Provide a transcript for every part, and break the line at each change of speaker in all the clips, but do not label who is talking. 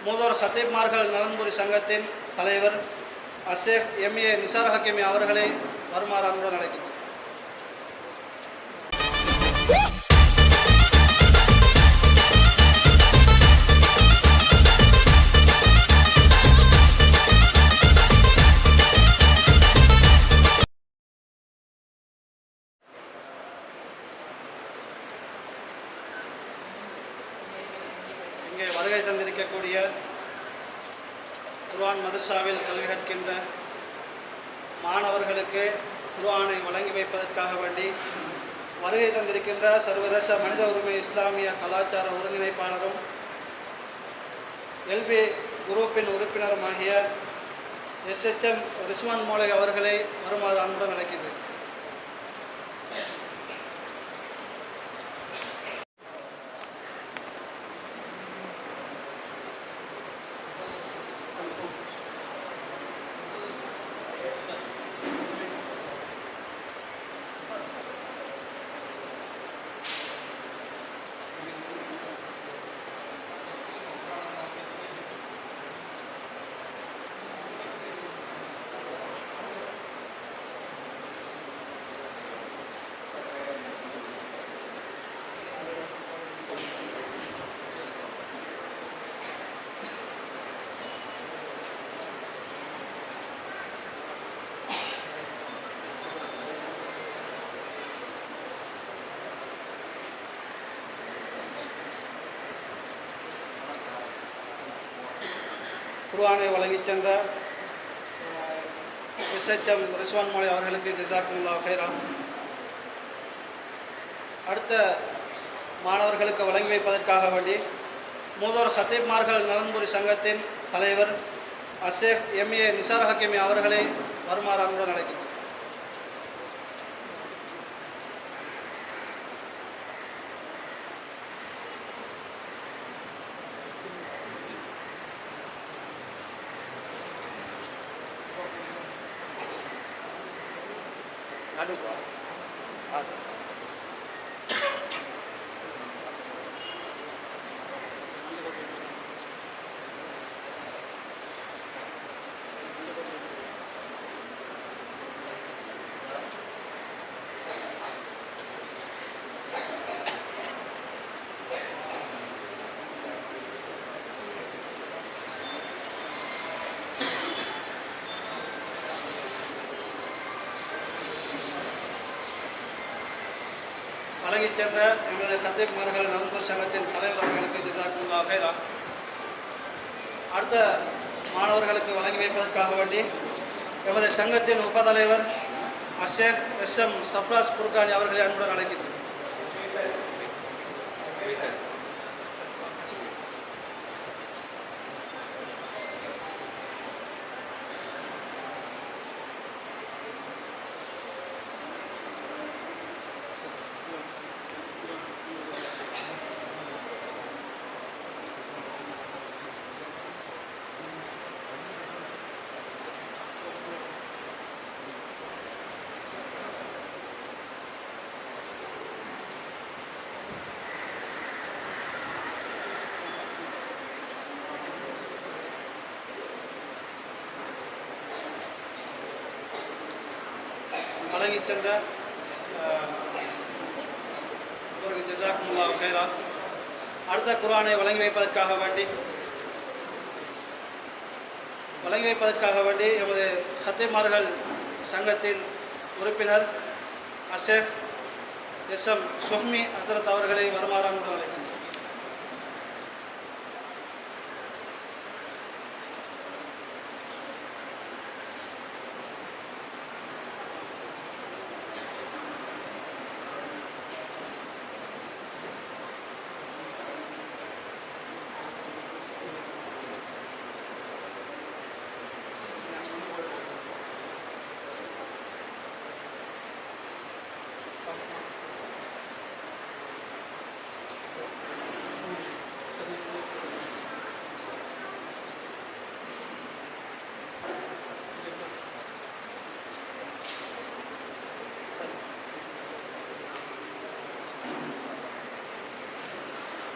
மூதோர் ஹத்தீப்மார்கள் நலன்புரி சங்கத்தின் தலைவர் அஷேக் எம்ஏ நிசார் ஹக்கீமி அவர்களை வருமாறு அன்புடன் அழைக்கின்றனர். இங்கே வருகை தந்திருக்கக்கூடிய குர்ஆன் மதரசாவில் கல்வி கற்கின்ற மாணவர்களுக்கு குர்ஆனை வழங்கி வைப்பதற்காக வேண்டி வருகை தந்திருக்கின்ற சர்வதேச மனித உரிமை இஸ்லாமிய கலாச்சார ஒருங்கிணைப்பாளரும் எல்பி குரூப்பின் உறுப்பினருமாகிய SHM ரிஸ்வான் மோலை அவர்களை வருமாறு அன்புடன் அழைக்கின்றேன். குர்ஆனை வழங்கிச் சென்ற SHM ரிஸ்வான் மோலை அவர்களுக்கு ஜஸாக்குமுல்லாஹ் ஹைரா. அடுத்த மாணவர்களுக்கு வழங்கி வைப்பதற்காக வேண்டி மூதோர் ஹத்தீப்மார்கள் நலன்புரி சங்கத்தின் தலைவர் அஷேக் எம்ஏ நிசார் ஹக்கீமி அவர்களை வருமாறு அன்புடன் அழைக்கின்றனர். வழங்கிச் சென்ற எமது ஹத்தீப்மார்கள் நலன்புரி சங்கத்தின் தலைவர் அவர்களுக்கு ஜஸாக்குமுல்லாஹ் ஹைரா. அடுத்த மாணவர்களுக்கு வழங்கி வைப்பதற்காக வேண்டி எமது சங்கத்தின் உபதலைவர் அஷேக் SM சஃப்ராஸ் புர்கானி அவர்களை அன்புடன் அழைக்கின்றனர். வழங்கிச் சென்ற அவருக்கு ஜஸாக்குமுல்லாஹ் ஹைரா. அடுத்த குர்ஆனை வழங்கி வைப்பதற்காக வேண்டி எமது ஹத்தீப்மார்கள் சங்கத்தின் உறுப்பினர் அஷேக் SM சுஹ்மி ஹசரத் அவர்களை வருமாறு அன்புடன் அழைக்கின்றனர்.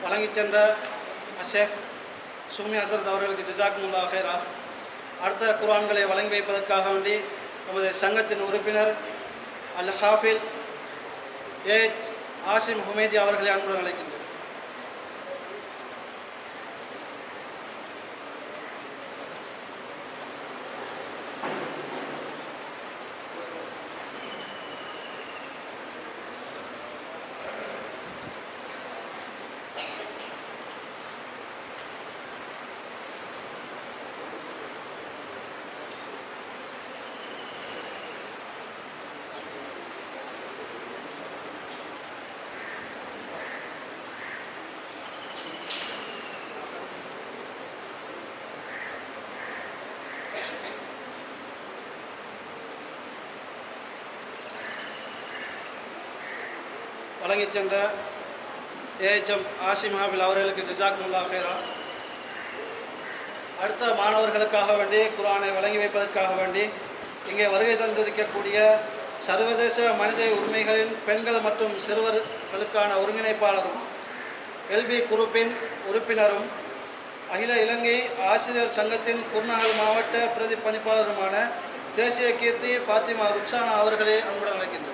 வழங்கிச் சென்ற அஷேக் சுமி ஹசரத் அவர்களுக்கு ஜஸாக்குமுல்லாஹ் ஹைரா. அடுத்த குர்ஆன்களை வழங்கி வைப்பதற்காக வேண்டி நமது சங்கத்தின் உறுப்பினர் அல் ஹாஃபில் ஏஜ் ஆசிம் ஹுமைதி அவர்களை அன்புடன் அழைக்கின்றனர். வழங்கி சென்ற ஏஎச்எம் ஆசிம் ஹாபில் அவர்களுக்கு ஜஸாக்குமுல்லாஹ் ஹைரா. அடுத்த மாணவர்களுக்காக வேண்டி குர்ஆனை வழங்கி வைப்பதற்காக வேண்டி இங்கே வருகை தந்திருக்கக்கூடிய சர்வதேச மனித உரிமைகளின் பெண்கள் மற்றும் சிறுவர்களுக்கான ஒருங்கிணைப்பாளரும் எல்பி குரூப்பின் உறுப்பினரும் அகில இலங்கை ஆசிரியர் சங்கத்தின் குர்நாகல் மாவட்ட பிரதிபலிப்பாளருமான தேசிய கீர்த்தி ஃபாத்திமா ருக்ஸானா அவர்களை அன்புடன் அழைக்கின்றனர்.